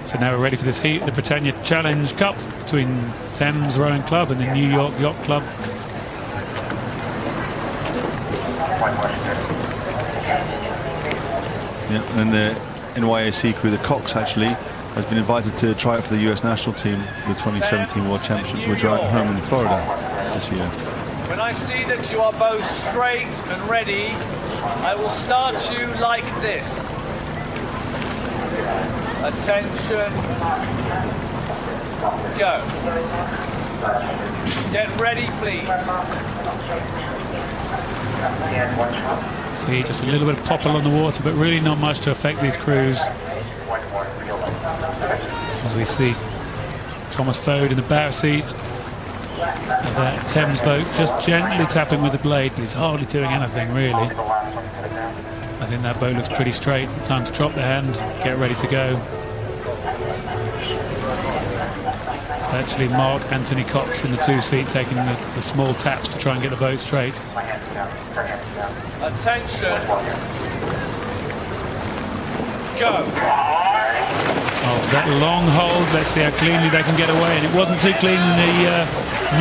So now we're ready for this heat, the Britannia Challenge Cup between Thames Rowing Club and the New York Yacht Club. Yeah, and the NYAC crew, the Cox actually, has been invited to try out for the US national team, the 2017 World Championships, which are at home in Florida this year. When I see that you are both straight and ready, I will start you like this. Attention. Go. Get ready, please. See, just a little bit of popple on the water, but really not much to affect these crews. As we see Thomas Fode in the bow seat of that Thames boat, just gently tapping with the blade, but he's hardly doing anything really. I think that boat looks pretty straight. Time to drop the hand, get ready to go. It's actually Mark Anthony Cox in the 2-seat taking the small taps to try and get the boat straight. Attention. Go. Oh, that long hold. Let's see how cleanly they can get away. And it wasn't too clean in the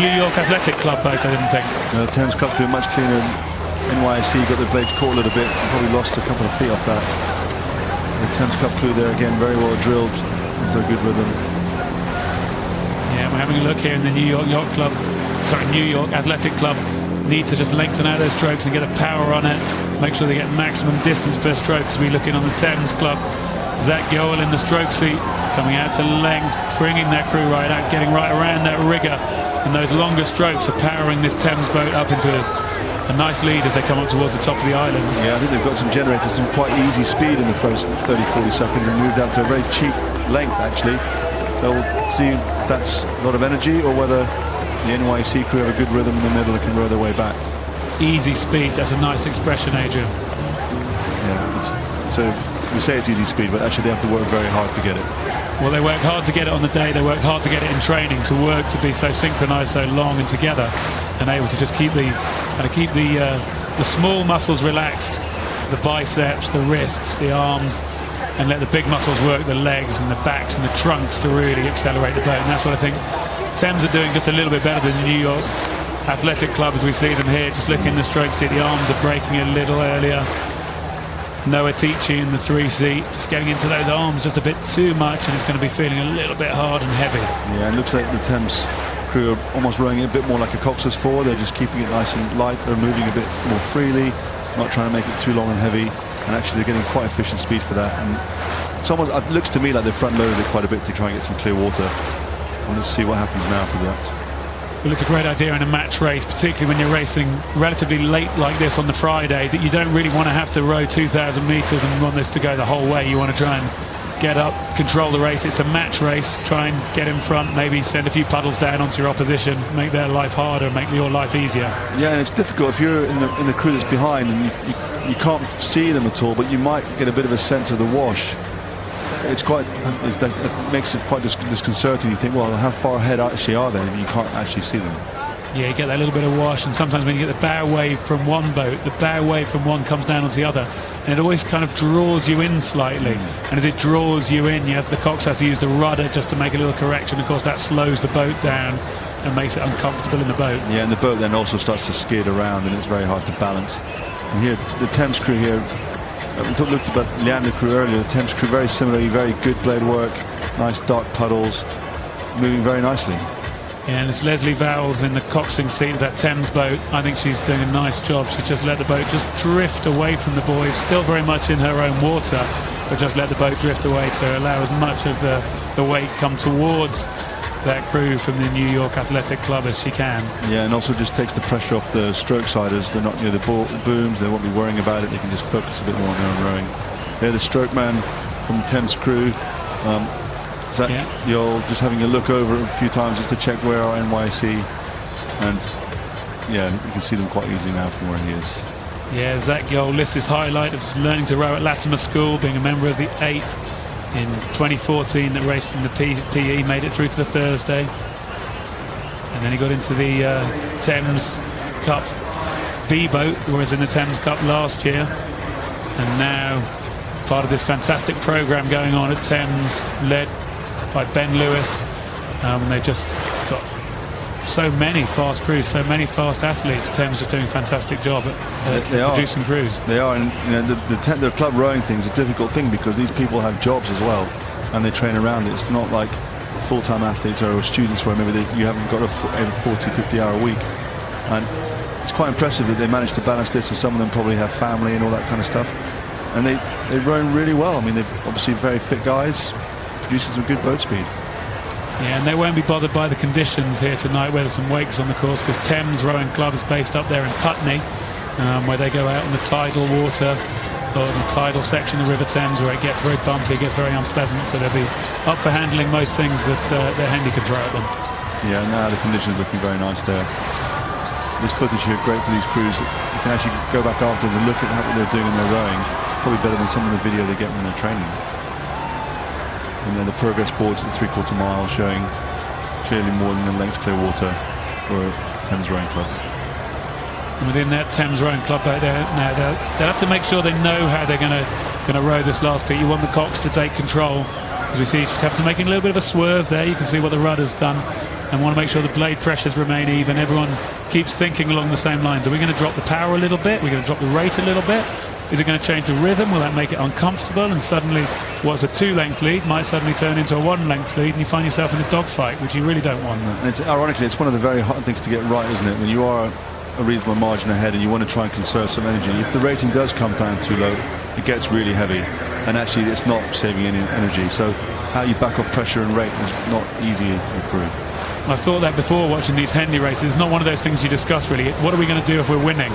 New York Athletic Club boat, I didn't think. The Thames Club crew much cleaner. NYC got the blades caught a little bit, probably lost a couple of feet off that. The Thames Club crew there again, very well drilled into a good rhythm. Yeah, we're having a look here in the New York Yacht Club, sorry, New York Athletic Club. Need to just lengthen out their strokes and get a power on it. Make sure they get maximum distance per stroke. As we look in on the Thames Club, Zach Yoel in the stroke seat, coming out to length, bringing their crew right out, getting right around that rigger. And those longer strokes are powering this Thames boat up into a nice lead as they come up towards the top of the island. Yeah, I think they've got some generators, some quite easy speed in the first 30-40 seconds and moved out to a very cheap length actually. So we'll see if that's a lot of energy or whether the NYC crew have a good rhythm in the middle and can row their way back. Easy speed, that's a nice expression, Adrian. Yeah, so we say it's easy speed, but actually they have to work very hard to get it. Well, they work hard to get it on the day, they work hard to get it in training, to work to be so synchronized, so long and together, and able to just keep the small muscles relaxed, the biceps, the wrists, the arms, and let the big muscles work, the legs and the backs and the trunks to really accelerate the boat. And that's what I think Thames are doing just a little bit better than the New York Athletic Club as we see them here. Just looking in the stroke seat, the arms are breaking a little earlier. Noah Tichy in the 3-seat, just getting into those arms just a bit too much, and it's going to be feeling a little bit hard and heavy. Yeah, it looks like the Thames crew are almost rowing it a bit more like a Cox's 4. They're just keeping it nice and light. They're moving a bit more freely, not trying to make it too long and heavy. And actually they're getting quite efficient speed for that. And it looks to me like they've front-loaded it quite a bit to try and get some clear water. And let's see what happens now for that. Well, it's a great idea in a match race, particularly when you're racing relatively late like this on the Friday, that you don't really want to have to row 2,000 meters and want this to go the whole way. You want to try and get up, control the race. It's a match race. Try and get in front, maybe send a few puddles down onto your opposition, make their life harder, make your life easier. Yeah, and it's difficult if you're in the crew that's behind and you can't see them at all, but you might get a bit of a sense of the wash. It makes it quite disconcerting. You think, well, how far ahead actually are they? And you can't actually see them. Yeah, you get that little bit of wash, and sometimes when you get the bow wave from one boat, the bow wave from one comes down onto the other, and it always kind of draws you in slightly. And as it draws you in, the Cox has to use the rudder just to make a little correction. Of course, that slows the boat down and makes it uncomfortable in the boat. Yeah, and the boat then also starts to skid around, and it's very hard to balance. And here, the Thames crew here, we looked about Leander crew earlier. The Thames crew very similarly, very good blade work, nice dark puddles, moving very nicely. Yeah, and it's Leslie Vowles in the coxing seat of that Thames boat. I think she's doing a nice job. She's just let the boat just drift away from the boys, still very much in her own water, but just let the boat drift away to allow as much of the weight come towards that crew from the New York Athletic Club as she can. Yeah, and also just takes the pressure off the stroke siders. They're not near the booms, they won't be worrying about it. They can just focus a bit more on their own rowing. They're the stroke man from the Thames crew. Zach Yoel just having a look over a few times just to check where our NYC, and yeah, you can see them quite easily now from where he is. Yeah, Zach Yoel lists his highlight of learning to row at Latimer School, being a member of the 8 in 2014 that raced in the PE, made it through to the Thursday, and then he got into the Thames Cup B boat, whereas in the Thames Cup last year, and now part of this fantastic program going on at Thames, led by Ben Lewis. They've just got so many fast crews, so many fast athletes. Thames just doing a fantastic job at producing crews. They are, and you know, the club rowing thing is a difficult thing because these people have jobs as well, and they train around it. It's not like full-time athletes or students where maybe you haven't got a 40-50 hour a week. And it's quite impressive that they managed to balance this, and some of them probably have family and all that kind of stuff. And they row really well. I mean, they're obviously very fit guys, producing some good boat speed. Yeah, and they won't be bothered by the conditions here tonight where there's some wakes on the course, because Thames Rowing Club is based up there in Putney, where they go out in the tidal water, or in the tidal section of the River Thames, where it gets very bumpy, it gets very unpleasant, so they'll be up for handling most things that Henley can throw at them. Yeah, now the conditions looking very nice there. This footage here great for these crews. You can actually go back after and look at what they're doing in their rowing. Probably better than some of the video they get when they're training. And then the progress boards at the 3/4 mile showing clearly more than the lengths clear water for Thames Rowing Club. And within that Thames Rowing Club out there now, they'll have to make sure they know how they're going to row this last bit. You want the cocks to take control. As we see, you just have to make a little bit of a swerve there. You can see what the rudder's done, and want to make sure the blade pressures remain even. Everyone keeps thinking along the same lines. Are we going to drop the power a little bit? Are we going to drop the rate a little bit? Is it going to change the rhythm? Will that make it uncomfortable? And suddenly what's a 2-length lead might suddenly turn into a 1-length lead, and you find yourself in a dogfight, which you really don't want. And ironically, it's one of the very hard things to get right, isn't it? When you are a reasonable margin ahead and you want to try and conserve some energy, if the rating does come down too low, it gets really heavy, and actually it's not saving any energy. So how you back off pressure and rate is not easy in crew. I've thought that before watching these Henley races. It's not one of those things you discuss really. What are we going to do if we're winning?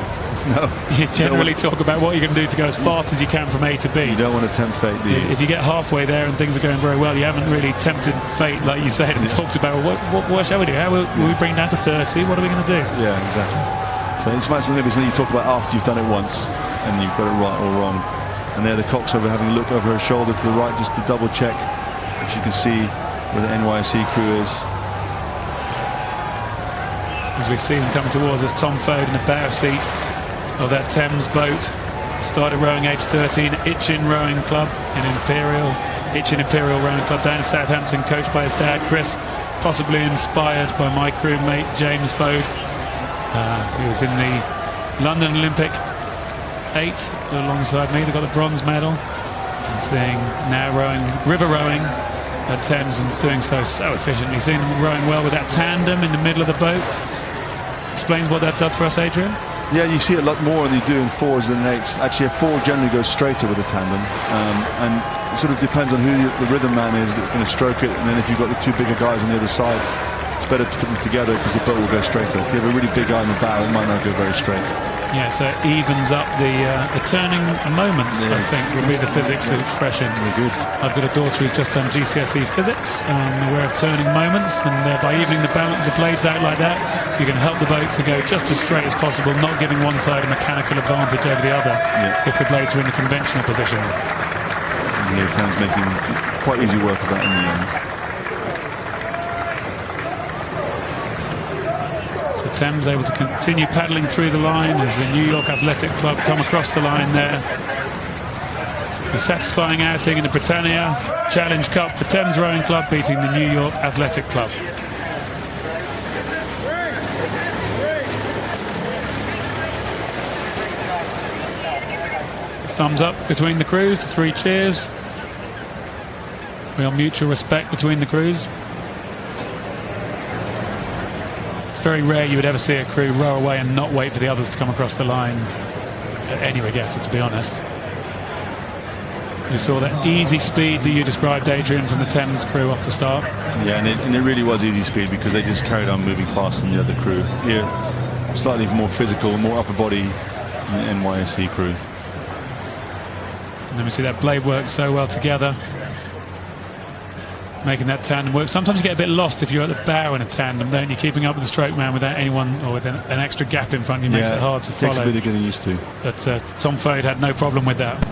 No. You generally talk about what you're going to do to go as fast as you can from A to B. You don't want to tempt fate, do you? If you get halfway there and things are going very well, you haven't really tempted fate, like you said, and talked about what shall we do? How will we bring down to 30? What are we going to do? Yeah, exactly. So it's maybe something you talk about after you've done it once and you've got it right or wrong. And there the cock's over having a look over her shoulder to the right just to double check, which you can see where the NYSE crew is. As we see them coming towards us, Tom Fode in the bow seat of that Thames boat. Started rowing age 13, Itchin Rowing Club in Itchin Imperial Rowing Club down in Southampton, coached by his dad Chris, possibly inspired by my crewmate James Fode. He was in the London Olympic 8 alongside me. They got the bronze medal. And seeing now river rowing at Thames and doing so efficiently. Seeing them rowing well with that tandem in the middle of the boat. Explains what that does for us, Adrian. Yeah, you see it a lot more than you do in 4s than 8s. Actually, a 4 generally goes straighter with a tandem, and it sort of depends on who the rhythm man is that's going to stroke it. And then if you've got the 2 bigger guys on the other side, it's better to put them together because the boat will go straighter. If you have a really big guy in the bow, it might not go very straight. Yeah, so it evens up the turning moment, I think, would be the physics expression. Very good. I've got a daughter who's just done GCSE physics, aware of turning moments, and by evening the blades out like that, you can help the boat to go just as straight as possible, not giving one side a mechanical advantage over the other if the blades are in a conventional position. And here Thames making quite easy work of that in the end. Thames able to continue paddling through the line as the New York Athletic Club come across the line there. A satisfying outing in the Britannia Challenge Cup for Thames Rowing Club, beating the New York Athletic Club. Thumbs up between the crews, 3 cheers. Real mutual respect between the crews. Very rare you would ever see a crew row away and not wait for the others to come across the line at any regatta, to be honest. You saw that easy speed that you described, Adrian, from the Thames crew off the start. Yeah, and it really was easy speed because they just carried on moving faster than the other crew. Here, slightly more physical, more upper body than the NYSE crew. And then we see that blade work so well together, making that tandem work. Sometimes you get a bit lost if you're at the bow in a tandem, don't you? Keeping up with the stroke man without anyone or with an extra gap in front of you makes it hard to follow. Takes a bit of getting used to. But Tom Fode had no problem with that.